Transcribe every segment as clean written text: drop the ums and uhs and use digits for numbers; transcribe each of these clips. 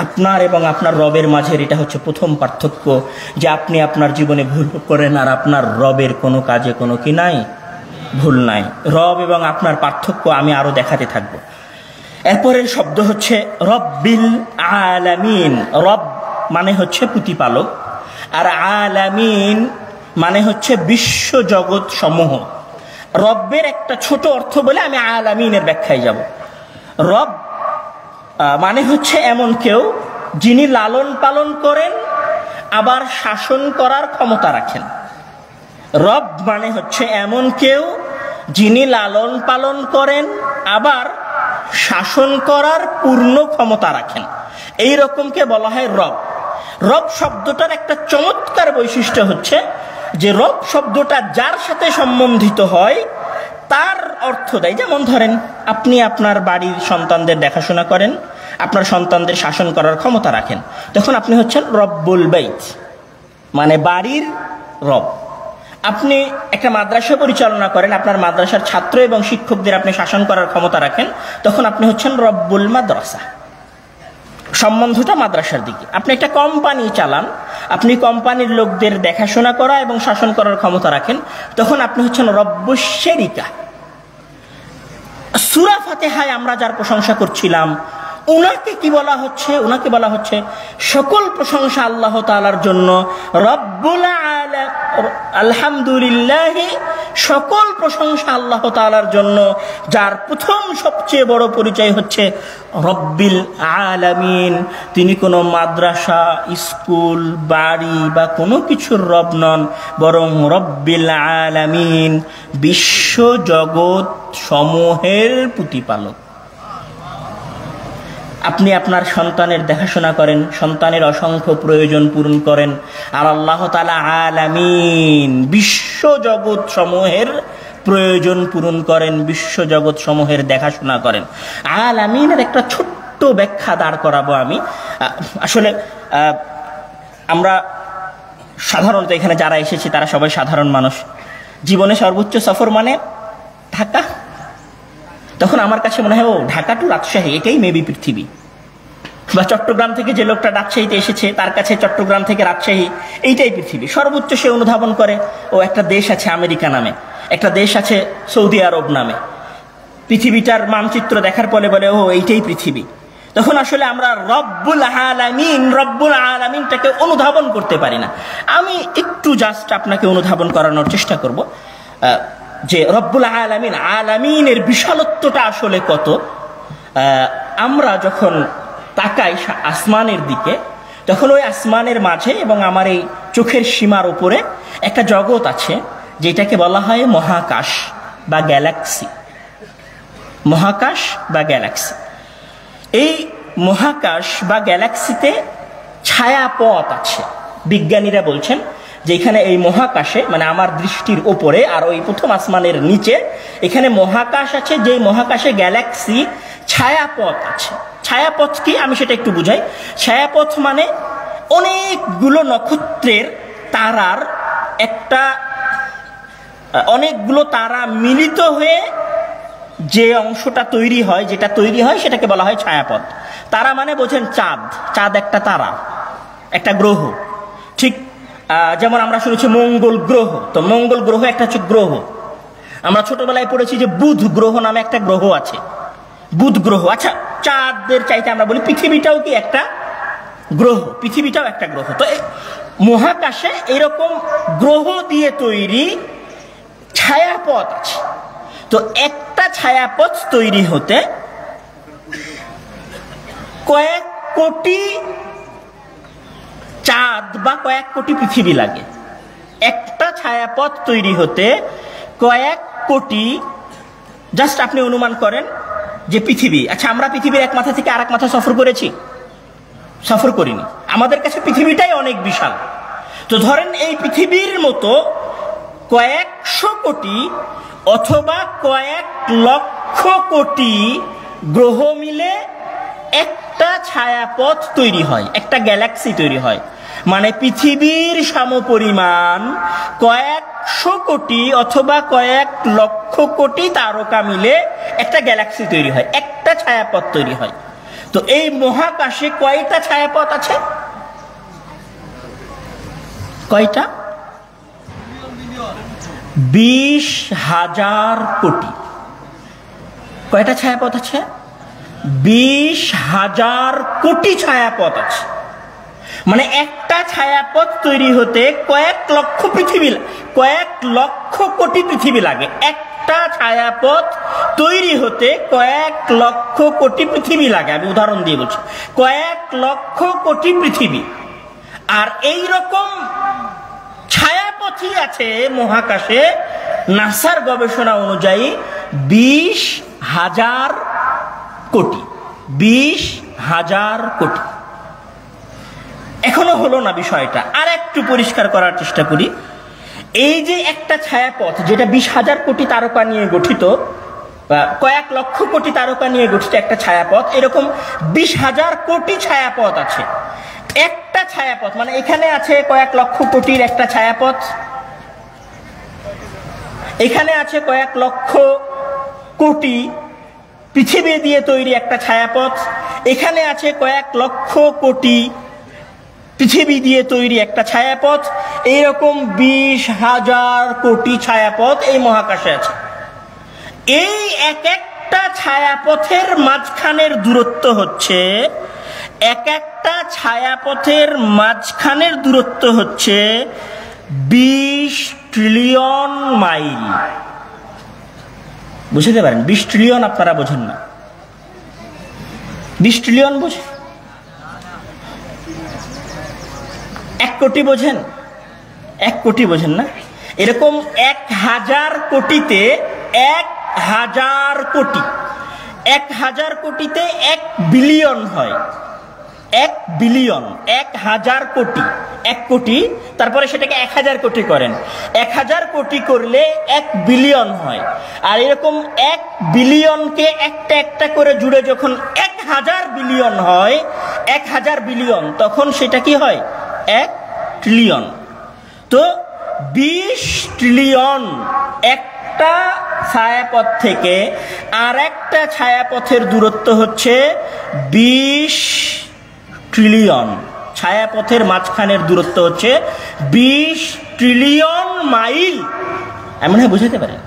আপনার এবং আপনার রবের মাঝের এটা হচ্ছে প্রথম পার্থক্য, যে আপনি আপনার জীবনে ভুল করেন আর আপনার রবের কোনো কাজে কোনো কি নাই, ভুল নাই। রব এবং আপনার পার্থক্য আমি আরো দেখাতে থাকবো। এরপরের শব্দ হচ্ছে রব্বিল আলামিন। রব মানে হচ্ছে প্রতিপালক, আর আলামিন মানে হচ্ছে বিশ্ব জগৎ সমূহ। রব্বের একটা ছোট অর্থ বলে আমি আলামিনের ব্যাখ্যায় যাব। রব মানে হচ্ছে এমন কেউ যিনি লালন পালন করেন আবার শাসন করার ক্ষমতা রাখেন। রব মানে হচ্ছে এমন কেউ যিনি লালন পালন করেন আবার শাসন করার পূর্ণ ক্ষমতা রাখেন, এই রকমকে বলা হয় রব। রব শব্দটার একটা চমৎকার বৈশিষ্ট্য হচ্ছে যে রব শব্দটা যার সাথে সম্বন্ধিত হয় তার অর্থ দেয়। যেমন ধরেন আপনি আপনার বাড়ির সন্তানদের দেখাশোনা করেন, আপনার সন্তানদের শাসন করার ক্ষমতা রাখেন, তখন আপনি হচ্ছেন রব্বুল বাইত, মানে বাড়ির রব। আপনি একটা মাদ্রাসা পরিচালনা করেন, আপনার মাদ্রাসার ছাত্র এবং শিক্ষকদের আপনি শাসন করার ক্ষমতা রাখেন, তখন আপনি হচ্ছেন রব্বুল মাদ্রাসা। সম্বন্ধটা মাদ্রাসার দিকে। আপনি একটা কোম্পানি চালান, আপনি কোম্পানির লোকদের দেখাশোনা করা এবং শাসন করার ক্ষমতা রাখেন, তখন আপনি হচ্ছেন রব্বুশ শরিকা। সূরা ফাতিহায় আমরা যার প্রশংসা করছিলাম উনাকে কি বলা হচ্ছে? উনাকে বলা হচ্ছে সকল প্রশংসা আল্লাহ তাআলার জন্য, রব্বুল আলামিন, আলহামদুলিল্লাহ, সকল প্রশংসা আল্লাহ তাআলার জন্য, যার প্রথম সবচেয়ে বড় পরিচয় হচ্ছে রব্বিল আলামিন। তিনি কোনো মাদ্রাসা, স্কুল, বাড়ি বা কোনো কিছুর রব নন, বরং রব্বিল আলামিন, বিশ্ব জগৎ সমূহের প্রতিপালক। আপনি আপনার সন্তানের দেখাশোনা করেন, সন্তানের অসংখ্য প্রয়োজন পূরণ করেন, আর আল্লাহ তাআলা আলামিন, বিশ্ব জগৎ সমূহের প্রয়োজন পূরণ করেন, বিশ্ব জগৎ সমূহের দেখাশোনা করেন। আলামিনের একটা ছোট্ট ব্যাখ্যা দাঁড় করাবো আমি। আসলে আমরা সাধারণত এখানে যারা এসেছি তারা সবাই সাধারণ মানুষ। জীবনে সর্বোচ্চ সফর মানে ঢাকা। তখন আমার কাছে মনে হয় ও ঢাকা টু রাজশাহী এটাই মেবি পৃথিবী। বা চট্টগ্রাম থেকে যে লোকটা রাজশাহীতে এসেছে তার কাছে চট্টগ্রাম থেকে রাজশাহী এইটাই পৃথিবী। সর্বোচ্চ সে অনুধাবন করে ও একটা দেশ আছে আমেরিকা নামে, একটা দেশ আছে সৌদি আরব নামে। পৃথিবীটার মানচিত্র দেখার পরে বলে ও এইটাই পৃথিবী। তখন আসলে আমরা রব্বুল আলামিনটাকে অনুধাবন করতে পারি না। আমি একটু জাস্ট আপনাকে অনুধাবন করানোর চেষ্টা করব যে রব্বুল আলামিন, আলামিনের বিশালত্বটা আসলে কত। আমরা যখন তাকাই আসমানের দিকে, তখন ওই আসমানের মাঝে এবং আমার এই চোখের সীমার উপরে একটা জগৎ আছে যেটাকে বলা হয় মহাকাশ বা গ্যালাক্সি। মহাকাশ বা গ্যালাক্সি, এই মহাকাশ বা গ্যালাক্সিতে ছায়াপথ আছে। বিজ্ঞানীরা বলছেন যে এখানে এই মহাকাশে, মানে আমার দৃষ্টির ওপরে আর ওই প্রথম আসমানের নিচে, এখানে মহাকাশ আছে, যে মহাকাশে গ্যালাক্সি, ছায়াপথ আছে। ছায়াপথ কি আমি সেটা একটু বুঝাই। ছায়াপথ মানে অনেকগুলো নক্ষত্রের তারার একটা, অনেকগুলো তারা মিলিত হয়ে যে অংশটা তৈরি হয়, যেটা তৈরি হয় সেটাকে বলা হয় ছায়াপথ। তারা মানে বোঝেন চাঁদ। চাঁদ একটা তারা, একটা গ্রহ। ঠিক যেমন আমরা শুনেছি মঙ্গল গ্রহ, তো মঙ্গল গ্রহ একটা হচ্ছে গ্রহ। আমরা ছোটবেলায় পড়েছি যে বুধ গ্রহ নামে একটা গ্রহ আছে, বুধ গ্রহ। আচ্ছা, চাঁদের চাইতে আমরা বলি পৃথিবীটাও কি একটা গ্রহ, পৃথিবীটাও একটা গ্রহ। তো মহাকাশে এরকম গ্রহ দিয়ে তৈরি ছায়াপথ আছে। তো একটা ছায়াপথ তৈরি হতে কয়েক কোটি চাঁদ বা কয়েক কোটি পৃথিবী লাগে। একটা ছায়াপথ তৈরি হতে কয়েক কোটি, জাস্ট আপনি অনুমান করেন যে পৃথিবী, আচ্ছা আমরা পৃথিবীর এক মাথা থেকে আরেক মাথা সফর করেছি? সফর করিনি। আমাদের কাছে পৃথিবীটাই অনেক বিশাল। তো ধরেন এই পৃথিবীর মতো কয়েকশো কোটি অথবা কয়েক লক্ষ কোটি গ্রহ মিলে একটা ছায়াপথ তৈরি হয়, একটা গ্যালাক্সি তৈরি হয়। মানে পৃথিবীর সমপরিমাণ কয়েকশো কোটি অথবা কয়েক লক্ষ কোটি তারকা মিলে একটা গ্যালাক্সি তৈরি হয়, একটা ছায়াপথ তৈরি হয়। তো এই মহাকাশে কয়টা ছায়াপথ আছে? কয়টা? 20,000 কোটি। কয়টা ছায়াপথ আছে? 20,000 কোটি ছায়াপথ আছে। মানে একটা ছায়াপথ তৈরি হতে কয়েক লক্ষ কোটি পৃথিবী লাগে। একটা ছায়াপথ তৈরি হতে কয়েক লক্ষ কোটি পৃথিবী লাগে। আমি উদাহরণ দিয়ে বলছি, কয়েক লক্ষ কোটি পৃথিবী। আর এই রকম ছায়াপথই আছে মহাকাশে নাসার গবেষণা অনুযায়ী 20,000 কোটি। 20,000 কোটি। এখনো হলো না বিষয়টা, আর একটু পরিষ্কার করার চেষ্টা করি। এই যে একটা ছায়াপথ যেটা 20,000 কোটি তারকা নিয়ে গঠিত, কয়েক লক্ষ কোটি তারকা নিয়ে গঠিত একটা ছায়াপথ, এরকম 20,000 কোটি ছায়াপথ আছে। একটা ছায়াপথ মানে এখানে আছে কয়েক লক্ষ কোটির একটা ছায়াপথ, এখানে আছে কয়েক লক্ষ কোটি পৃথিবী দিয়ে তৈরি একটা ছায়াপথ, এখানে আছে কয়েক লক্ষ কোটি পৃথিবী দিয়ে তৈরি একটা ছায়াপথ। এইরকম 20,000 কোটি ছায়াপথ এই মহাকাশে আছে। এই এক একটা ছায়াপথের মাঝখানের দূরত্ব হচ্ছে, এক একটা ছায়াপথের মাঝখানের দূরত্ব হচ্ছে 20 ট্রিলিয়ন মাইল। বুঝতে পারেন? 20 ট্রিলিয়ন আপনারা বোঝেন না? 20 ট্রিলিয়ন বোঝেন? 1 কোটি বোঝেন? 1 কোটি বোঝেন না? এরকম 1000 কোটিতে 1000 কোটি, 1000 কোটিতে 1 বিলিয়ন হয়। 1 বিলিয়ন, 1000 কোটি, 1 কোটি, তারপরে সেটাকে 1000 কোটি করেন, 1000 কোটি করলে 1 বিলিয়ন হয়। আর এরকম 1 বিলিয়নকে একটা একটা করে জুড়ে যখন 1000 বিলিয়ন হয়, 1000 বিলিয়ন, তখন সেটা কি হয়? 1 ট্রিলিয়ন। তো 20 ট্রিলিয়ন একটা ছায়াপথ থেকে আর একটা ছায়াপথের দূরত্ব হচ্ছে 20 ট্রিলিয়ন। ছায়াপথের মাঝখানের দূরত্ব হচ্ছে 20 ট্রিলিয়ন মাইল। এমন হয় বুঝাতে পারেন?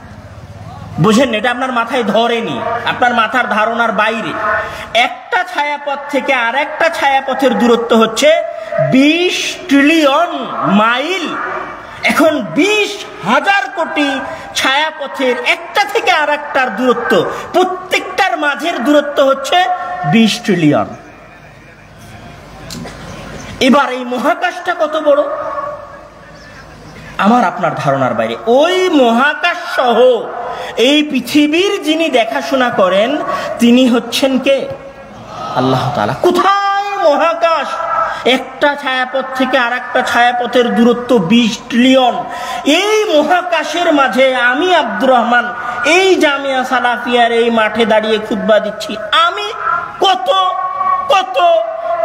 বুঝেন? এটা আপনার মাথায় ধরেনি, আপনার মাথার ধারণার বাইরে। একটা ছায়াপথ থেকে আর একটা ছায়াপথের দূরত্ব হচ্ছে 20 ট্রিলিয়ন মাইল। এখন 20,000 কোটি ছায়াপথের একটা থেকে আর একটার দূরত্ব, প্রত্যেকটার মাঝের দূরত্ব হচ্ছে 20 ট্রিলিয়ন। এবার এই মহাকাশটা কত বড়? আমার আপনার ধারণার বাইরে। ওই মহাকাশ সহ এই পৃথিবীর যিনি দেখাশোনা করেন তিনি হচ্ছেন কে? আল্লাহ তাআলা। কোথায় মহাকাশ? একটা ছায়াপথ থেকে আর একটা ছায়াপথের দূরত্ব 20 ট্রিলিয়ন। এই মহাকাশের মাঝে আমি আব্দুর রহমান এই জামিয়া সালাফিয়ার এই মাঠে দাঁড়িয়ে খুতবা দিচ্ছি। আমি কত কত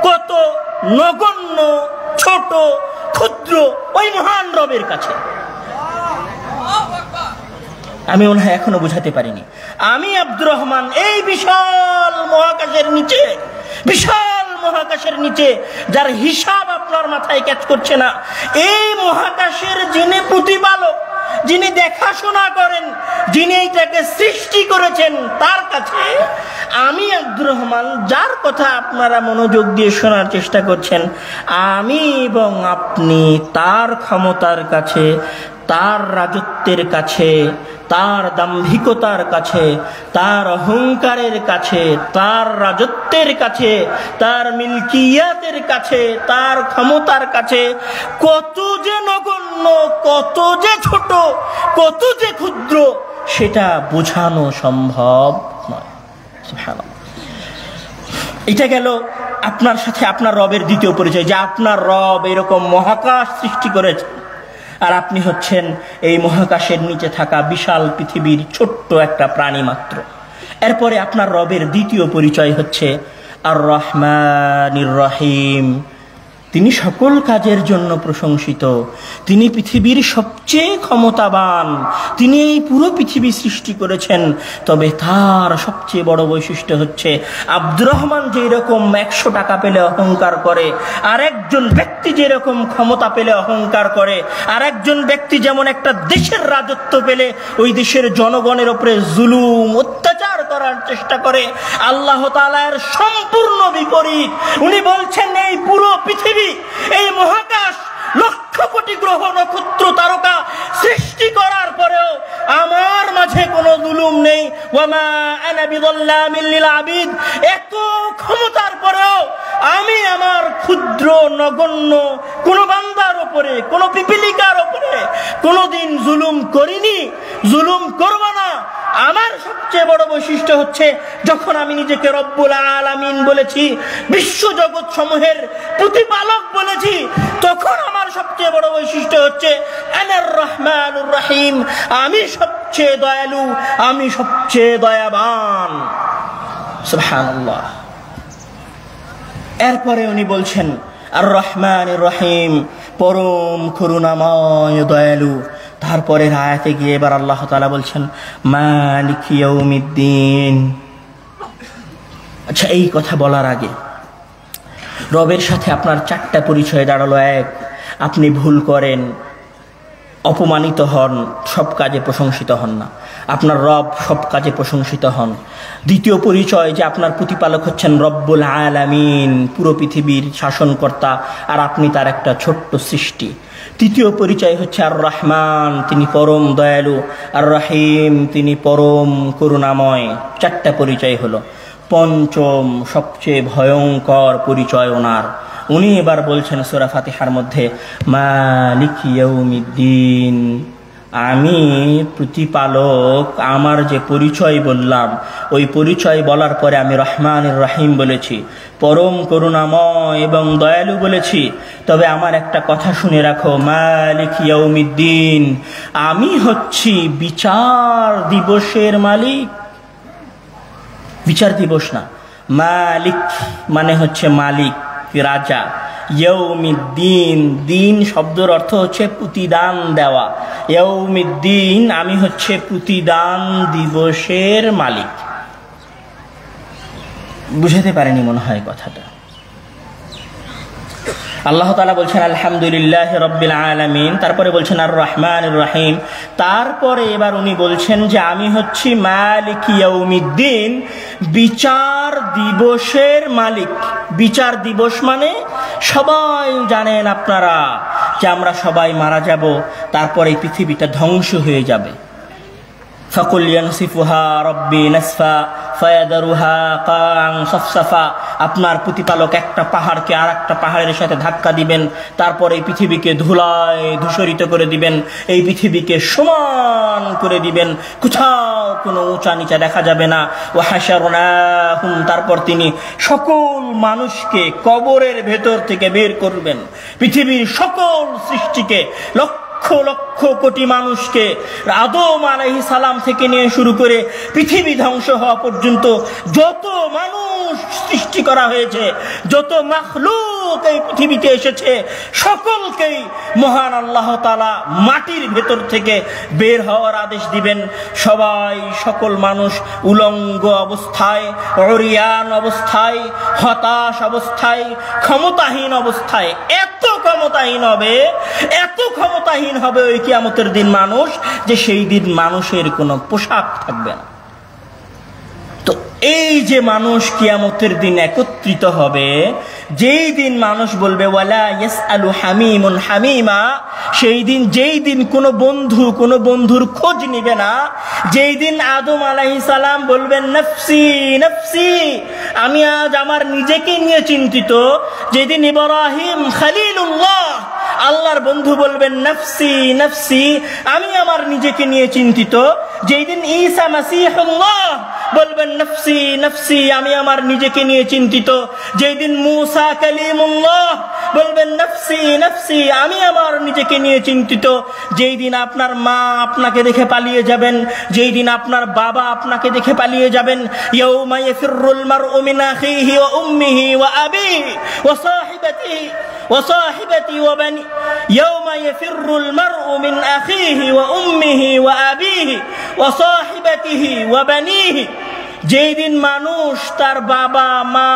কত নগণ্য, ছোট, ক্ষুদ্র ওই মহান রবের কাছে। আমি মনে হয় এখনো বুঝাতে পারিনি। আমি আব্দুর রহমান এই বিশাল মহাকাশের নিচে, বিশাল মহাকাশের নিচে, যার হিসাব আপনার মাথায় ক্যাচ করছে না, এই মহাকাশের যিনি প্রতিপালক, যিনি দেখাশোনা করেন, যিনি এইটাকে সৃষ্টি করেছেন, তার কাছে আমি আব্দুর রহমান, যার কথা আপনারা মনোযোগ দিয়ে শোনার চেষ্টা করছেন, আমি এবং আপনি তার ক্ষমতার কাছে, তার রাজত্বের কাছে, তার দাম্ভিকতার কাছে, তার অহংকারের কাছে, তার রাজত্বের কাছে, তার মিলকিয়াতের কাছে, তার ক্ষমতার কাছে কত যে নগণ্য, কত যে ছোট, কত যে ক্ষুদ্র, সেটা বোঝানো সম্ভব নয়। সুবহানাল্লাহ। এটা গেল আপনার সাথে আপনার রবের দ্বিতীয় পরিচয়, যে আপনার রব এরকম মহাকাশ সৃষ্টি করেছে আর আপনি হচ্ছেন এই মহাকাশের নিচে থাকা বিশাল পৃথিবীর ছোট্ট একটা প্রাণী মাত্র। এরপরে আপনার রবের দ্বিতীয় পরিচয় হচ্ছে আর রহমানির রহিম। তিনি সকল কাজের জন্য প্রশংসিত, তিনি পৃথিবীর সবচেয়ে সবচেয়ে ক্ষমতাবান, তিনি এই পুরো পৃথিবী সৃষ্টি করেছেন। তবে তার সবচেয়ে বড় বৈশিষ্ট্য হচ্ছে আব্দুর রহমান যেরকম 100 টাকা পেলে অহংকার করে, আর একজন ব্যক্তি যেরকম ক্ষমতা পেলে অহংকার করে, আর একজন ব্যক্তি যেমন একটা দেশের রাজত্ব পেলে ওই দেশের জনগণের উপরে জুলুম অত্যাচার করার চেষ্টা করে, আল্লাহ তাআলার সম্পূর্ণ বিপরীত। উনি বলছেন এই পুরো পৃথিবী, এই মহাকাশ, লক্ষ কোটি গ্রহ নক্ষত্র তারকা সৃষ্টি করার পরেও আমার মাঝে কোনো জুলুম নেই। ওয়ামা আনা বিযাল্লামিল লিল আবিদ, এত ক্ষমতার পরেও আমি আমার ক্ষুদ্র নগণ্য কোন বান্দার উপরে, কোন পিপিলিকার উপরে কোনোদিন জুলুম করিনি, জুলুম করব না। আমার সবচেয়ে বড় বৈশিষ্ট্য হচ্ছে যখন আমি নিজেকে রব্বুল আলামিন বলেছি, বিশ্বজগৎ সমূহের প্রতিপালক বলেছি, তখন আমার সবচেয়ে বড় বৈশিষ্ট্য হচ্ছে আনার রহমানুর রহিম, আমি সবচেয়ে দয়ালু, আমি সবচেয়ে দয়াবান। সুবহানাল্লাহ। এরপরে উনি বলছেন আর রহমানুর রহিম, পরম করুণাময় দয়ালু। তারপরের আয়াতে গিয়ে এবার আল্লাহ তাআলা বলছেন মালিক ইয়াউমিদ্দিন। আচ্ছা, এই কথা বলার আগে রবের সাথে আপনার 4টা পরিচয় দাঁড়ালো। 1, আপনি ভুল করেন, অপমানিত হন, সব কাজে প্রশংসিত হন না। আপনার রব সব কাজে প্রশংসিত হন। 2য় পরিচয় যে আপনার প্রতিপালক হচ্ছেন রব্বুল আলামিন, পুরো পৃথিবীর শাসনকর্তা, আর আপনি তার একটা ছোট্ট সৃষ্টি। 3য় পরিচয় হচ্ছে আর রহমান, তিনি পরম দয়ালু, আর রহিম, তিনি পরম করুণাময়। 4টা পরিচয় হলো। 5ম সবচেয়ে ভয়ঙ্কর পরিচয় ওনার। উনি এবার বলছেন সূরা ফাতিহার মধ্যে মালিক ইয়াউমিদ্দিন, আমি প্রতিপালক। আমার যে পরিচয় বললাম, ওই পরিচয় বলার পরে আমি রহমানুর রহিম বলেছি, পরম করুণাময় এবং দয়ালু বলেছি। তবে আমার একটা কথা শুনে রাখো, মালিক ইয়াউমিদ্দিন, আমি হচ্ছি বিচার দিবসের মালিক। বিচার দিবস না, মালিক মানে হচ্ছে মালিক, রাজা। ইয়াউমিদ্দিন, দিন শব্দের অর্থ হচ্ছে প্রতিদান দেওয়া। ইয়াউমিদ্দিন, আমি হচ্ছে প্রতিদান দিবসের মালিক। বুঝাতে পারেনি মনে হয় কথাটা। আল্লাহ তাআলা বলছেন আলহামদুলিল্লাহি রাব্বিল আলামিন, তারপরে বলছেন আর রহমানুর রহিম, তারপরে এবার উনি বলছেন যে আমি হচ্ছি মালিক ইয়াউমিদ্দিন, বিচার দিবসের মালিক। বিচার দিবস মানে সবাই জানেন আপনারা যে আমরা সবাই মারা যাব, তারপরে এই পৃথিবীটা ধ্বংস হয়ে যাবে। ফাকুল ইয়ানসিফুহা রব্বি নাসফা ফায়াদারুহা কান সফসফা, আপনার প্রতিপালক একটা পাহাড়কে আর একটা পাহাড়ের সাথে ধাক্কা দিবেন, তারপর এই পৃথিবীকে ধুলায় ধূসরিত করে দিবেন, এই পৃথিবীকে সমান করে দিবেন, কোথাও কোনো উঁচা নিচা দেখা যাবে না। ওয়া হাশারনাহুম, তারপর তিনি সকল মানুষকে কবরের ভেতর থেকে বের করবেন, পৃথিবীর সকল সৃষ্টিকে, লক্ষ লক্ষ কোটি মানুষকে, আদম আলাইহিস সালাম থেকে নিয়ে শুরু করে পৃথিবী ধ্বংস হওয়া পর্যন্ত যত মানুষ সৃষ্টি করা হয়েছে, যত মাখলুক এই পৃথিবীতে এসেছে, সকলকেই মহান আল্লাহ তাআলা মাটির ভেতর থেকে বের হওয়ার আদেশ দিবেন। সবাই, সকল মানুষ উলঙ্গ অবস্থায়, অরিয়ান অবস্থায়, হতাশ অবস্থায়, ক্ষমতাহীন অবস্থায়, এত ক্ষমতাহীন হবে, এত ক্ষমতাহীন হবে ওই কিয়ামতের দিন মানুষ, যে সেই দিন মানুষের কোনো পোশাক থাকবে না। তো এই যে মানুষ কিয়ামতের দিন একত্রিত হবে, যেই দিন মানুষ বলবে ওয়ালা ইয়াসআলু হামিমুন হামিমা, সেই দিন, যেই দিন কোনো বন্ধু কোনো বন্ধুর খোঁজ নিবে না, যেই দিন আদম আলাইহিস সালাম বলবেন নফসি নফসি, আমি আজ আমার নিজেকে নিয়ে চিন্তিত, যেদিন ইব্রাহিম খলিলুল্লাহ, আল্লাহর বন্ধু বলবেন নফসি নফসি, আমি আমার নিজেকে নিয়ে চিন্তিত, যেই দিন ঈসা মাসীহুল্লাহ বলবেন নফসি নফসি, আমি আমার নিজেকে নিয়ে চিন্তিত। যেই দিন মূসা কালিমুল্লাহ বলবেন নফসি নফসি, আমি আমার নিজেকে নিয়ে চিন্তিত। যেই দিন আপনার মা আপনাকে দেখে পালিয়ে যাবেন, যেই দিন আপনার বাবা আপনাকে দেখে পালিয়ে যাবেন, ইয়াউমা ইয়াফিরুল মারউ মিন আখিহি ওয়া উম্মিহি ওয়া আবিহি ওয়া সাহিবাতিহি ওয়া সাহিবাতি ওয়া বানি, ইয়াউমা ইয়াফিরুল মারউ মিন আখিহি ওয়া উম্মিহি ওয়া আবিহি ওয়া সাহিবাতিহি ওয়া বানিহি। যেই দিন মানুষ তার বাবা মা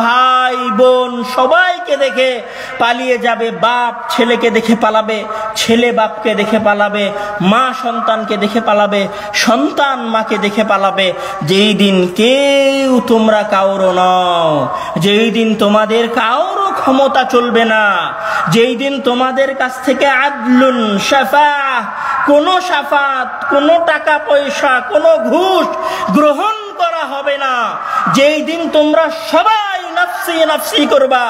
ভাই বোন সবাইকে দেখে পালিয়ে যাবে, বাপ ছেলেকে দেখে পালাবে, ছেলে বাপকে দেখে পালাবে, মা সন্তানকে দেখে পালাবে, সন্তান মাকে দেখে পালাবে। যেই দিন কেউ তোমরা কাউরো নও, যেই দিন তোমাদের কাউরো ক্ষমতা চলবে না, যেই দিন তোমাদের কাছ থেকে আদলুন শাফাআহ, কোনো শাফাত, কোনো টাকা পয়সা, কোনো ঘুষ গ্রহণ করা হবে না। যেই দিন তোমরা সবাই নফসি নফসি করবা,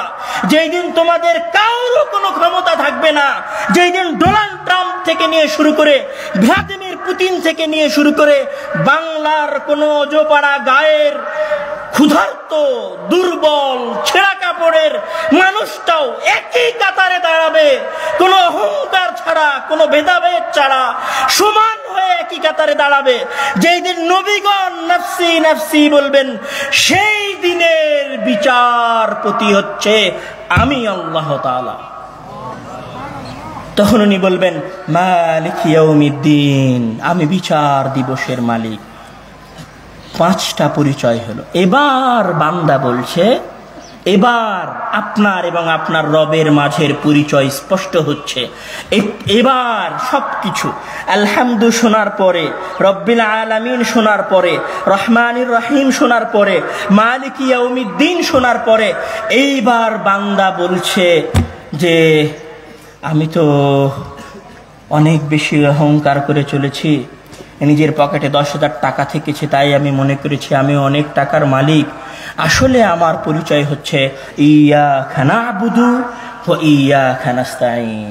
যেই দিন তোমাদের কারো কোনো ক্ষমতা থাকবে না, যেই দিন ডোনাল্ড ট্রাম্প থেকে নিয়ে শুরু করে ভ্লাদিমির পুতিন থেকে নিয়ে শুরু করে বাংলার কোনো অজপাড়া গায়ের ক্ষুধার্ত দুর্বল ছেঁড়া কাপড়ের মানুষটাও একই কাতারে দাঁড়াবে, কোনো অহংকার ছাড়া, কোনো ভেদাভেদ ছাড়া সমান হয়ে একই কাতারে দাঁড়াবে। যেই দিন নবীগণ নফসি নফসি বলবেন, সেই দিনের বিচারপতি হচ্ছে আমি আল্লাহ তাআলা। তখন উনি বলবেন মালিক ইয়াউমিদ্দিন, আমি বিচার দিবসের মালিক। 5টা পরিচয় হলো। এবার বান্দা বলছে, এবার আপনার এবং আপনার রবের মাঝের পরিচয় স্পষ্ট হচ্ছে। এবার সবকিছু আলহামদু শোনার পরে, রব্বিল আলামিন শোনার পরে, রহমানির রহিম শোনার পরে, মালিক ইয়াউমিদ্দিন শোনার পরে এইবার বান্দা বলছে যে আমি তো অনেক বেশি অহংকার করে চলেছি, নিজের পকেটে 10,000 টাকা থেকেছে, তাই আমি মনে করেছি আমি অনেক টাকার মালিক। আসলে আমার পরিচয় হচ্ছে ইয়াকা না'বুদু ওয়া ইয়াকা নাস্তাঈন,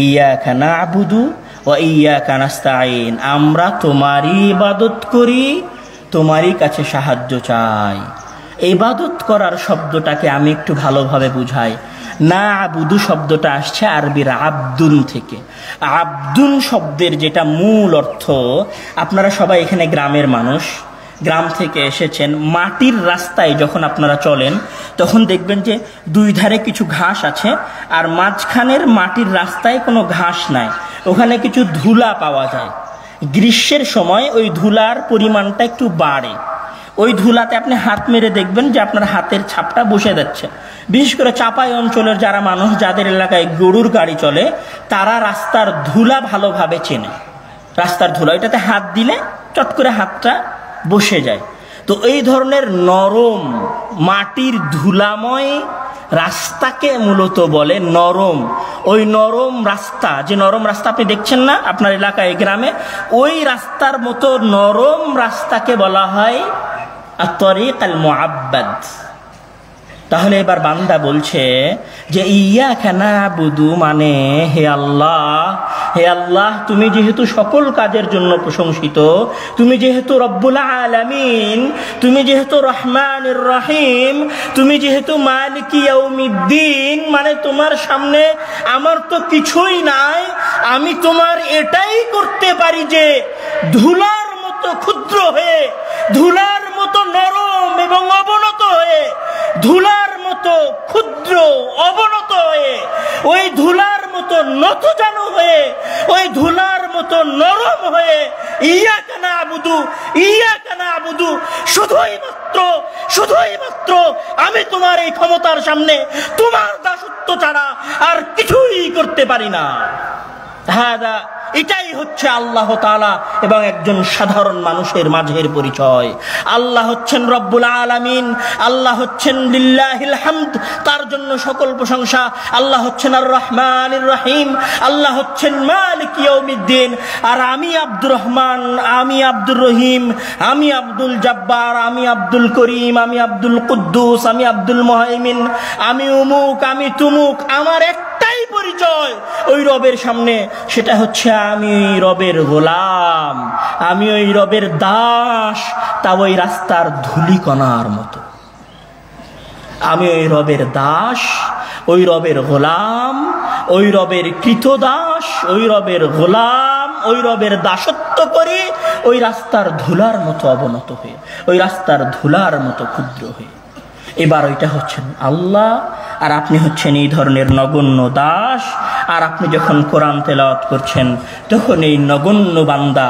ইয়াকা না'বুদু ওয়া ইয়াকা নাস্তাঈন, আমরা তোমারই ইবাদত করি, তোমারই কাছে সাহায্য চাই। ইবাদত করার শব্দটাকে আমি একটু ভালোভাবে বুঝাই। না'বুদু শব্দটা আসছে আরবির আব্দুন থেকে। আব্দুন শব্দের যেটা মূল অর্থ, আপনারা সবাই এখানে গ্রামের মানুষ, গ্রাম থেকে এসেছেন, মাটির রাস্তায় যখন আপনারা চলেন তখন দেখবেন যে দুই ধারে কিছু ঘাস আছে আর মাঝখানের মাটির রাস্তায় কোনো ঘাস নাই, ওখানে কিছু ধুলা পাওয়া যায়। গ্রীষ্মের সময় ওই ধুলার পরিমাণটা একটু বাড়ে, ওই ধুলাতে আপনি হাত মেরে দেখবেন যে আপনার হাতের ছাপটা বসে যাচ্ছে। বিশেষ করে চাপাই অঞ্চলের যারা মানুষ, যাদের এলাকায় গরুর গাড়ি চলে, তারা রাস্তার ধুলা ভালোভাবে চেনে। রাস্তার ধুলা, এটাতে হাত দিলে চট করে হাতটা বসে যায়। তো এই ধরনের নরম মাটির ধুলাময় রাস্তাকে মূলত বলে নরম। ওই নরম রাস্তা, যে নরম রাস্তা আপনি দেখছেন না আপনার এলাকায় গ্রামে, ওই রাস্তার মতো নরম রাস্তাকে বলা হয় আত-তরিক আল-মুআব্বাদ। তাহলে এবার বান্দা বলছে যে ইয়াকা না'বুদু মানে হে আল্লাহ, হে আল্লাহ তুমি যেহেতু সকল কাজের জন্য প্রশংসিত, তুমি যেহেতু রব্বুল আলামিন, তুমি যেহেতু রহমানির রহিম, তুমি যেহেতু মালিক ইয়াউমিদ্দিন, মানে তোমার সামনে আমার তো কিছুই নাই, আমি তোমার এটাই করতে পারি যে ধুলার মতো ক্ষুদ্র হয়ে, ধুলার মতো নরম এবং অবনত হয়ে, ধুলার মতো ক্ষুদ্র অবনত হয়ে, ওই ধুলার মতো নতজানু হয়ে, ওই ধুলার মতো নরম হয়ে ইয়াকা না'বুদু, ইয়াকা না'বুদু, শুধুই মাত্র আমি তোমার এই ক্ষমতার সামনে তোমার দাসত্ব ছাড়া আর কিছুই করতে পারি না। হাদা, এটাই হচ্ছে আল্লাহ তাআলা এবং একজন সাধারণ মানুষের মাঝের পরিচয়। আল্লাহ হচ্ছেন রব্বুল আলামিন, আল্লাহ হচ্ছেন লিল্লাহিল হামদ, তার জন্য সকল প্রশংসা। আল্লাহ হচ্ছেন আর রহমানির রহিম, আল্লাহ হচ্ছেন মালিক ইয়াউমিদ্দিন। আর আমি আব্দুর রহমান, আমি আব্দুর রহিম, আমি আব্দুল জব্বার, আমি আব্দুল করিম, আমি আব্দুল কুদ্দুস, আমি আব্দুল মুহাইমিন, আমি উমুক, আমি তুমুক, আমার একটাই পরিচয় ওই রবের সামনে, সেটা হচ্ছে আমি ওই রবের গোলাম, আমি ওই রবের দাস, তা ওই রাস্তার ধূলিকণার মতো। আমি ওই রবের দাস, ওই রবের গোলাম, ওই রবের কৃতদাস, ওই রবের গোলাম, ওই রবের দাসত্ব করে ওই রাস্তার ধুলার মতো অবনত হয়ে, ওই রাস্তার ধুলার মতো ক্ষুদ্র হয়ে। এবার ওইটা হচ্ছেন আল্লাহ, আর আপনি হচ্ছেন এই ধরনের নগণ্য দাস। আর আপনি যখন কোরআন তেলাওয়াত করছেন তখন এই নগণ্য বান্দা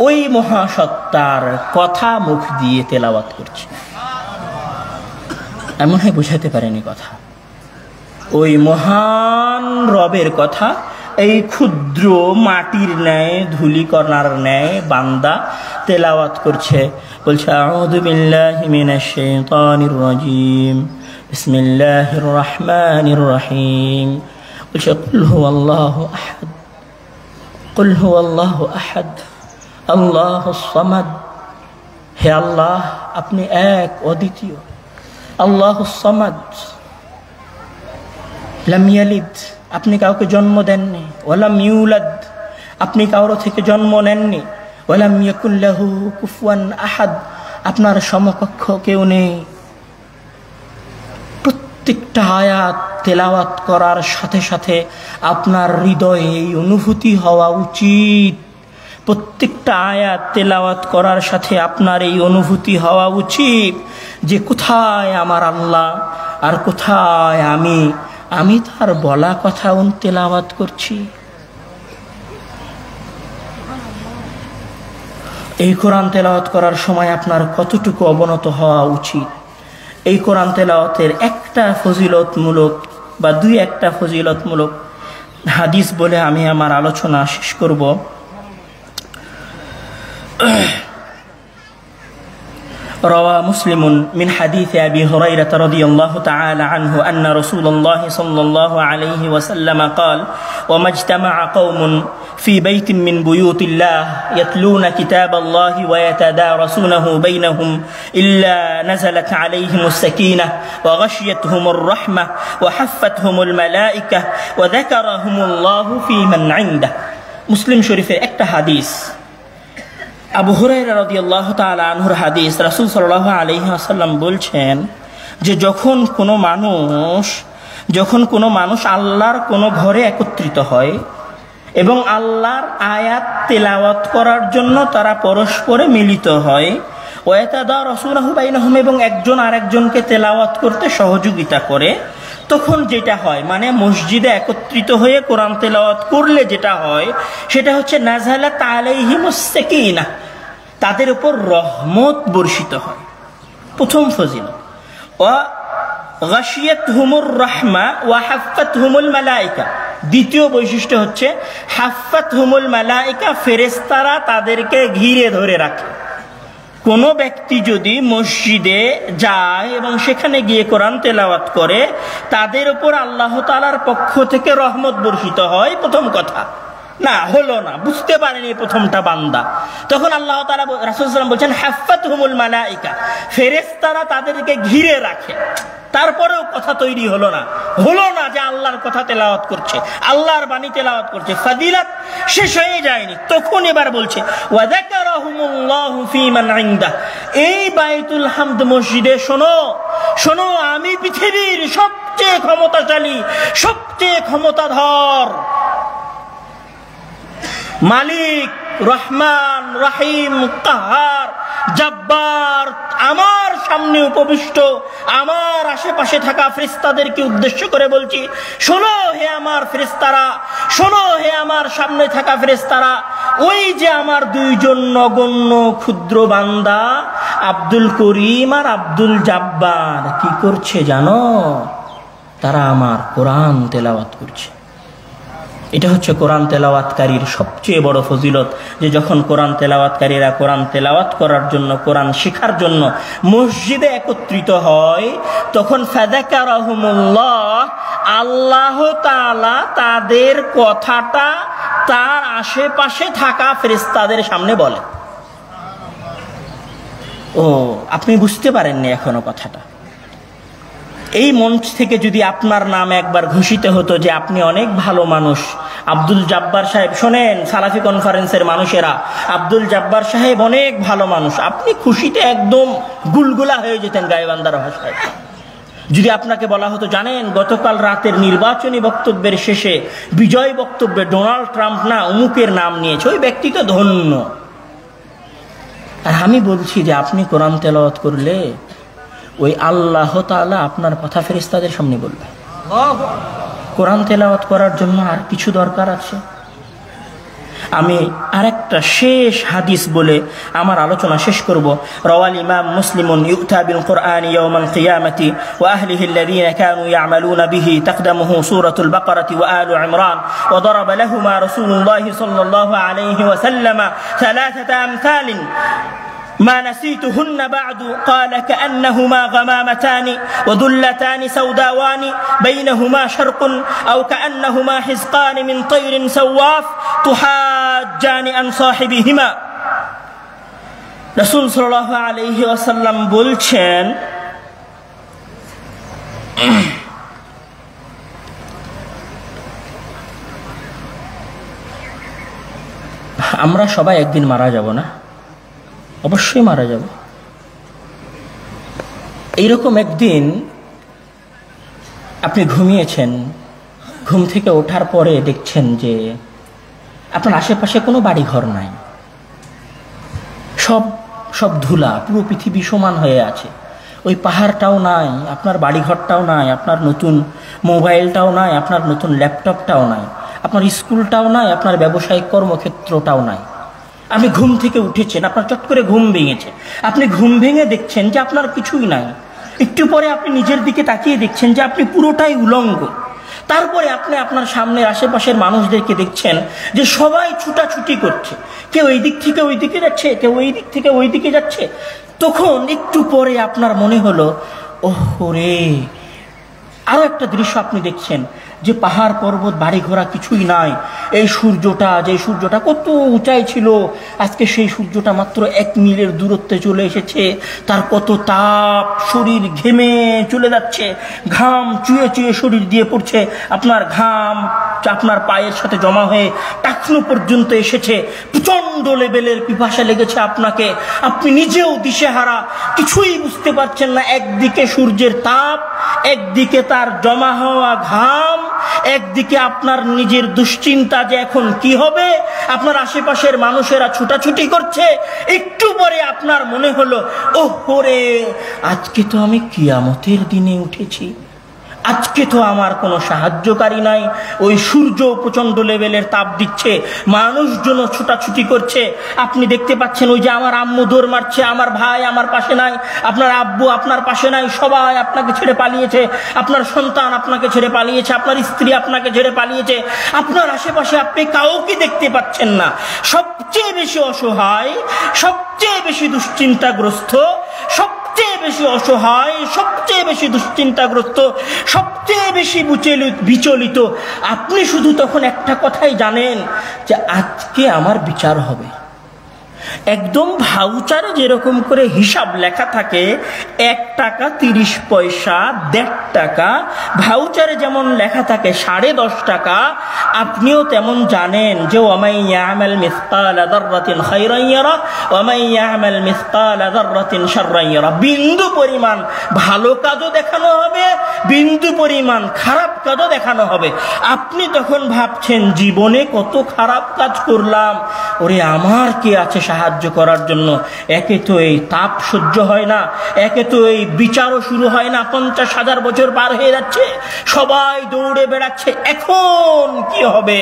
ওই মহাসত্তার কথা মুখ দিয়ে তেলাওয়াত করছে। এমন হয় বুঝাতে পারেনি কথা, ওই মহান রবের কথা এই ক্ষুদ্র মাটির ন্যায় ধূলিকণার ন্যায় বান্দা তেলাওয়াত করছে। বলছে আউযু বিল্লাহি মিনাশ শাইতানির রাজিম, বিসমিল্লাহির রহমানির রহিম। বলছে কুল হুয়াল্লাহু আহাদ, কুল হুয়াল্লাহু আহাদ, আল্লাহুস সামাদ। হে আল্লাহ, আপনি এক অদ্বিতীয়। আল্লাহুস সামাদ, লাম ইয়ালিদ, আপনি কাউকে জন্ম দেননি। ওয়ালাম ইউলাদ, আপনি কারো থেকে জন্ম নেননি। ওয়ালাম ইয়াকুল লাহু কুফুয়ান আহাদ, আপনার সমকক্ষ কেউ নেই। প্রত্যেকটা আয়াত তেলাওয়াত করার সাথে সাথে আপনার হৃদয়ে এই অনুভূতি হওয়া উচিত। প্রত্যেকটা আয়াত তেলাওয়াত করার সাথে আপনার এই অনুভূতি হওয়া উচিত যে কোথায় আমার আল্লাহ আর কোথায় আমি তার বলা কথা তেলাওয়াত করছি। এই কোরআন তেলাওয়াত করার সময় আপনার কতটুকু অবনত হওয়া উচিত। এই কোরআন তেলাওয়াতের একটা ফজিলতমূলক বা দুই একটা ফজিলতমূলক হাদিস বলে আমি আমার আলোচনা শেষ করব। روى مسلم من حديث أبي هريرة رضي الله تعالى عنه أن رسول الله صلى الله عليه وسلم قال وما اجتمع قوم في بيت من بيوت الله يتلون كتاب الله ويتدارسونه بينهم إلا نزلت عليهم السكينة وغشيتهم الرحمة وحفتهم الملائكة وذكرهم الله في من عنده। مسلم شريف একটা হাদিস, আবু হুরায়রা রাদিয়াল্লাহু তাআলা আনহুর হাদিস। রাসূল সাল্লাল্লাহু আলাইহি ওয়াসাল্লাম বলছেন যে যখন কোনো মানুষ আল্লাহর কোনো ঘরে একত্রিত হয় এবং আল্লাহর আয়াত তেলাওয়াত করার জন্য তারা পরস্পরে মিলিত হয়, ওয়াতাদারাসুনাহু বাইনাহুম, এবং একজন আরেকজনকে তেলাওয়াত করতে সহযোগিতা করে, তখন যেটা হয়, মানে মসজিদে একত্রিত হয়ে কোরআন তেলাওয়াত করলে যেটা হয় সেটা হচ্ছে নাযালাত আলাইহিমুস সাকিনাহ, তাদের উপর রহমত বর্ষিত হয়। প্রথম ফজিলত। ওয়া গাশিয়াতহুমুর রাহমা ওয়া হাফফাতহুমুল মালায়েকা। দ্বিতীয় বৈশিষ্ট্য হচ্ছে হাফফাতহুমুল মালায়েকা, ফেরেশতারা তাদেরকে ঘিরে ধরে রাখে। কোনো ব্যক্তি যদি মসজিদে যায় এবং সেখানে গিয়ে কোরআন তেলাওয়াত করে, তাদের উপর আল্লাহ তাআলার পক্ষ থেকে রহমত বর্ষিত হয়। প্রথম কথা না হলো না, বুঝতে পারেনি প্রথমটা বান্দা, তখন আল্লাহ তাআলা রাসূল সাল্লাল্লাহু আলাইহি ওয়াসাল্লাম বলছেন হাফফাতহুমুল মালায়েকা, ফেরেশতারা তাদেরকে ঘিরে রাখে। তারপরেও কথা তৈরি হলো না যে আল্লাহর কথা তেলাওয়াত করছে, আল্লাহর বাণী তেলাওয়াত করছে, ফাদিলাত শেষ হয়ে যায়নি। তখন এবার বলছে ওয়া যাকারাহুমুল্লাহু ফি মান ইনদা, এই বাইতুল হামদ মসজিদে শোনো, আমি পৃথিবীর সবচেয়ে ক্ষমতাশালী, সবচেয়ে ক্ষমতাধর মালিক, রহমান, রহিম, কাহার, জব্বার, আমার সামনে উপবিষ্ট, আমার আশেপাশে থাকা ফেরেশতাদেরকে উদ্দেশ্য করে বলছি, শোনো হে আমার ফেরেশতারা, শোনো হে আমার সামনে থাকা ফেরেশতারা, ওই যে আমার দুইজন নগণ্য ক্ষুদ্র বান্দা আব্দুল করিম আর আব্দুল জব্বার কি করছে জানো? তারা আমার কোরআন তেলাওয়াত করছে। এটা হচ্ছে কোরআন তেলাওয়াতকারীর সবচেয়ে বড় ফজিলত, যে যখন কোরআন তেলাওয়াতকারীরা কোরআন তেলাওয়াত করার জন্য, কোরআন শেখার জন্য মসজিদে একত্রিত হয়, তখন ফাযাকারাহুমুল্লাহ, আল্লাহ তাআলা তাদের কথাটা তার আশেপাশে থাকা ফেরেশতাদের সামনে বলে। আপনি বুঝতে পারেননি এখনো কথাটা। এই মঞ্চ থেকে যদি আপনার নাম একবার ঘোষিত হতো যে আপনি অনেক ভালো মানুষ, আব্দুল জব্বার সাহেব, শোনেন সালাফি কনফারেন্সের মানুষেরা, আব্দুল জব্বার সাহেব অনেক ভালো মানুষ, আপনি খুশিতে একদম গুলগুলা হয়ে যেতেন গাইবান্ধার ভাষায়। যদি আপনাকে বলা হতো জানেন গতকাল রাতের নির্বাচনী বক্তব্যের শেষে বিজয় বক্তব্যে ডোনাল্ড ট্রাম্প না অমুকের নাম নিয়েছে, ওই ব্যক্তি তো ধন্য। আর আমি বলছি যে আপনি কোরআন তেলাওয়াত করলে ওই আল্লাহ তাআলা আপনার কথা ফেরেশতাদের সামনে বলবে। কোরআন তেলাওয়াত করার জন্য আর কিছু দরকার আছে? আমি আরেকটা শেষ হাদিস বলে আমার আলোচনা শেষ করব। রাওয়াল ইমাম মুসলিমুন ইউতা বিল কুরআন ইয়াওমাল কিয়ামাতি ওয়া আহলিহি আল্লাযীনা কানু ইয়ামালুনা বিহি তাকদামুহু সূরাতুল বাকারাতি ওয়া আলু ইমরান ওয়া দারাবা লাহুমা রাসূলুল্লাহ সাল্লাল্লাহু আলাইহি ওয়া সাল্লাম ثلاثه امثال ما نسيتهن بعد قال كأنهما غمامتان وذلتان سوداوان بينهما شرق أو كأنهما حزقان من طير سواف تحاجان عن صاحبهما। রাসূল সাল্লাল্লাহু আলাইহি ওয়াসাল্লাম বলছেন আমরা সবাই একদিন মারা যাব না? অবশ্যই মারা যাব। এইরকম একদিন আপনি ঘুমিয়েছেন, ঘুম থেকে ওঠার পরে দেখছেন যে আপনার আশেপাশে কোনো বাড়ি ঘর নাই, সব সব ধুলা, পুরো পৃথিবী সমান হয়ে আছে। ওই পাহাড়টাও নাই, আপনার বাড়িঘরটাও নাই, আপনার নতুন মোবাইলটাও নাই, আপনার নতুন ল্যাপটপটাও নাই, আপনার স্কুলটাও নাই, আপনার ব্যবসায়িক কর্মক্ষেত্রটাও নাই। আপনি ঘুম থেকে উঠেছেন, আপনার চট করে ঘুম ভেঙেছে, আপনি ঘুম ভেঙে দেখছেন যে আপনার কিছুই নাই। একটু পরে আপনি নিজের দিকে তাকিয়ে দেখছেন যে আপনি পুরোটাই উলঙ্গ। তারপরে আপনি আপনার সামনের আশেপাশের মানুষদেরকে দেখছেন যে সবাই ছুটাছুটি করছে, কেউ এই দিক থেকে ওই দিকে যাচ্ছে, কেউ ওই দিক থেকে ওই দিকে যাচ্ছে। তখন একটু পরে আপনার মনে হলো ওরে, আরো একটা দৃশ্য আপনি দেখছেন যে পাহাড় পর্বত বাড়ি ঘোড়া কিছুই নাই। এই সূর্যটা, যে সূর্যটা কত উঁচাই ছিল, আজকে সেই সূর্যটা মাত্র 1 মিলের দূরত্বে চলে এসেছে। তার কত তাপ, শরীর ঘেমে চলে যাচ্ছে, ঘাম চুয়ে চুয়ে শরীর দিয়ে পড়ছে, আপনার ঘাম আপনার পায়ের সাথে জমা হয়ে টাকনু পর্যন্ত এসেছে। প্রচন্ড লেভেলের পিপাসা লেগেছে আপনাকে, আপনি নিজেও দিশেহারা, কিছুই বুঝতে পারছেন না। একদিকে সূর্যের তাপ, একদিকে তার জমা হওয়া ঘাম, একদিকে আপনার নিজের দুশ্চিন্তা যে এখন কি হবে, আপনার আশেপাশের মানুষেরা ছুটাছুটি করছে। একটু পরে আপনার মনে হলো ওরে, আজকে তো আমি কিয়ামতের দিনে উঠেছি, আজকে তো আমার কোনো সাহায্যকারী নাই। ওই সূর্য প্রচন্ড লেভেলের তাপ দিচ্ছে, মানুষজন ছুটাছুটি করছে। আপনি দেখতে পাচ্ছেন ওই যে আমার আম্মু দৌড় মারছে, আমার ভাই আমার পাশে নাই, আপনার আব্বু আপনার পাশে নাই, সবাই আপনাকে ছেড়ে পালিয়েছে, আপনার সন্তান আপনাকে ছেড়ে পালিয়েছে, আপনার স্ত্রী আপনাকে ছেড়ে পালিয়েছে। আপনার আশেপাশে আপনি কাউকে দেখতে পাচ্ছেন না। সবচেয়ে বেশি অসহায়, সবচেয়ে বেশি দুশ্চিন্তাগ্রস্ত, সবচেয়ে বেশি অসহায়, সবচেয়ে বেশি দুশ্চিন্তাগ্রস্ত, সবচেয়ে বেশি বিচলিত আপনি শুধু তখন একটা কথাই জানেন যে আজকে আমার বিচার হবে। একদম ভাউচারে যেরকম করে হিসাব লেখা থাকে 1 টাকা 30 পয়সা, 1.5 টাকা, ভাউচারে যেমন লেখা থাকে 10.5 টাকা, আপনিও তেমন জানেন যে ওয়ামান ইয়ামাল মিসকালা যাররাতিন খায়রান ইয়ারা ওয়ামান ইয়ামাল মিসকালা যাররাতিন শাররান ইয়ারা। বিন্দু পরিমাণ ভালো কাজও দেখানো হবে, বিন্দু পরিমাণ খারাপ কাজও দেখানো হবে। আপনি তখন ভাবছেন জীবনে কত খারাপ কাজ করলাম, ওরে আমার কে আছে সাহায্য করার জন্য? একে তো এই তাপ সহ্য হয় না, একে তো এই বিচারও শুরু হয় না, 50,000 বছর পার হয়ে যাচ্ছে, সবাই দৌড়ে বেড়াচ্ছে, এখন কি হবে?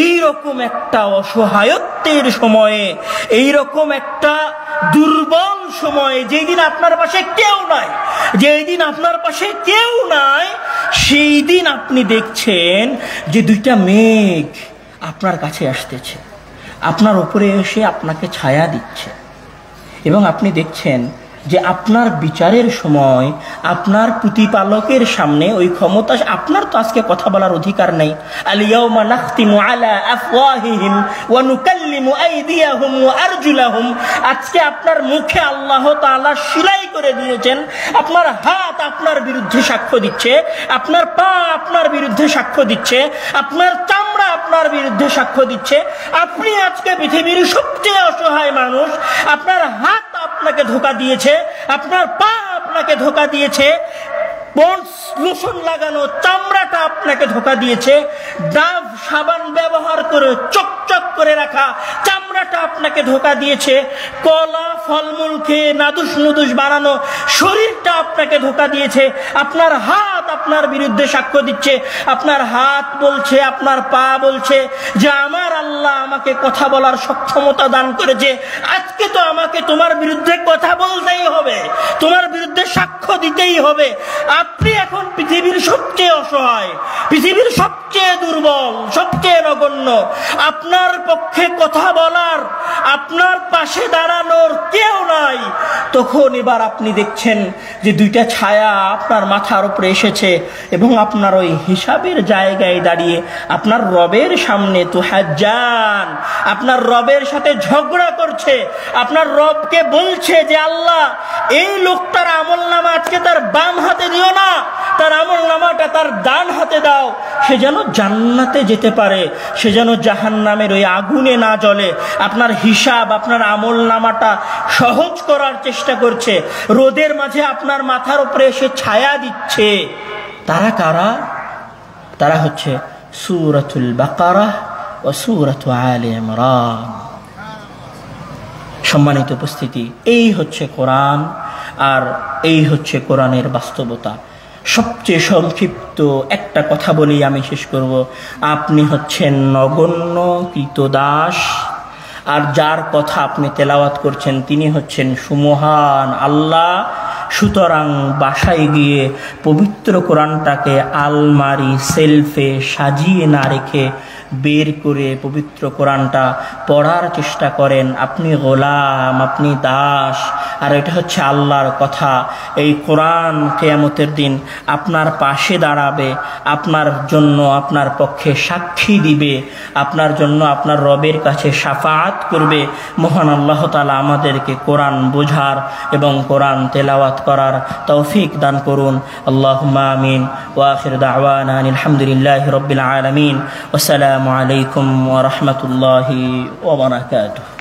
এইরকম একটা অসহায়ত্বের সময়ে, এইরকম একটা দুর্বল সময়ে, যেই দিন আপনার পাশে কেউ নাই, যেই দিন আপনার পাশে কেউ নাই, সেই দিন আপনি দেখছেন যে 2টা মেঘ আপনার কাছে আসতেছে, আপনার উপরে এসে আপনাকে ছায়া দিচ্ছে, এবং আপনি দেখছেন যে আপনার বিচারের সময় আপনার প্রতিপালকের সামনে ওই ক্ষমতা, আপনার তো আজকে কথা বলার অধিকার নেই। আল-ইয়াওমা নাখতিমু আলা আফওয়াহিহিম ওয়া নুকাল্লিমু আইদিয়াহুম ওয়া আরজুলাহুম, আজকে আপনার মুখে আল্লাহ তাআলা সেলাই করে দিয়েছেন। আপনার হাত আপনার বিরুদ্ধে সাক্ষ্য দিচ্ছে, আপনার পা আপনার বিরুদ্ধে সাক্ষ্য দিচ্ছে, আপনার চামড়া আপনার বিরুদ্ধে সাক্ষ্য দিচ্ছে। আপনি আজকে পৃথিবীর সবচেয়ে অসহায় মানুষ। আপনার হাত আপনাকে ধোঁকা দিয়েছে, আপনার পা আপনাকে ধোঁকা দিয়েছে, পন্ডস লোশন লাগানো চামড়াটা আপনাকে ধোঁকা দিয়েছে, ডাভ সাবান ব্যবহার করে চকচক করে রাখা চামড়াটা আপনাকে ধোঁকা দিয়েছে, কলা ফলমূল খেয়ে নাদুস নুদুস বানানো শরীরটা আপনাকে ধোঁকা দিয়েছে। আপনার হাত আপনার বিরুদ্ধে সাক্ষ্য দিচ্ছে। আপনার হাত বলছে, আপনার পা বলছে যে আমার আল্লাহ আমাকে কথা বলার সক্ষমতা দান করেছে, আজকে তো আমাকে তোমার বিরুদ্ধে কথা বলতেই হবে, তোমার বিরুদ্ধে সাক্ষ্য দিতেই হবে। আপনি এখন পৃথিবীর সবচেয়ে অসহায়, পৃথিবীর সবচেয়ে দুর্বল, সবচেয়ে নগণ্য। আপনার পক্ষে কথা বলার, আপনার পাশে দাঁড়ানোর কেউ নাই। তখন এবার আপনি দেখছেন যে দুইটা ছায়া আপনার মাথার উপরে এসেছে এবং আপনার ওই হিসাবের জায়গায় দাঁড়িয়ে আপনার রবের সামনে তুহাজ্জান, আপনার রবের সাথে ঝগড়া করছে। আপনার রবকে বলছে যে আল্লাহ, এই লোকটার আমলনামা আজকে তার বাম হাতে দিও না, তার আমলনামাটা তার ডান হাতে দাও, সে যেন জান্নাতে যেতে পারে, সে যেন জাহান্নামের ওই আগুনে না জ্বলে। আপনার হিসাব, আপনার আমলনামাটা সহজ করার চেষ্টা করছে, রোদের মাঝে আপনার মাথার উপরে এসে ছায়া দিচ্ছে। তারা কারা? তারা হচ্ছে সূরাতুল বাকারা ও সূরাতু আলে ইমরান। সম্মানিত উপস্থিতি, এই হচ্ছে কোরআন, আর এই হচ্ছে কোরআনের বাস্তবতা। সবচেয়ে সংক্ষিপ্ত একটা কথা বলেই আমি শেষ করব। আপনি হচ্ছেন নগণ্য কৃতদাস, আর যার কথা আপনি তেলাওয়াত করছেন তিনি হচ্ছেন সুমহান আল্লাহ। সুতরাং বাসায় গিয়ে পবিত্র কোরআনটাকে আলমারি সেলফে সাজিয়ে না রেখে বের করে পবিত্র কোরআনটা পড়ার চেষ্টা করেন। আপনি গোলাম, আপনি দাস, আর এটা হচ্ছে আল্লাহর কথা। এই কোরআন কিয়ামতের দিন আপনার পাশে দাঁড়াবে, আপনার জন্য আপনার পক্ষে সাক্ষী দিবে, আপনার জন্য আপনার রবের কাছে শাফাআত করবে। মহান আল্লাহ তাআলা আমাদেরকে কোরআন বোঝার এবং কোরআন তেলাওয়াত করার তৌফিক দান করুন। আল্লাহুম্মা আমিন। ওয়া আখির দাওয়ানা আলহামদুলিল্লাহি রাব্বিল আলামিন। ওয়াসসালামু আলাইকুম ওয়া রাহমাতুল্লাহি ওয়া বারাকাতুহু।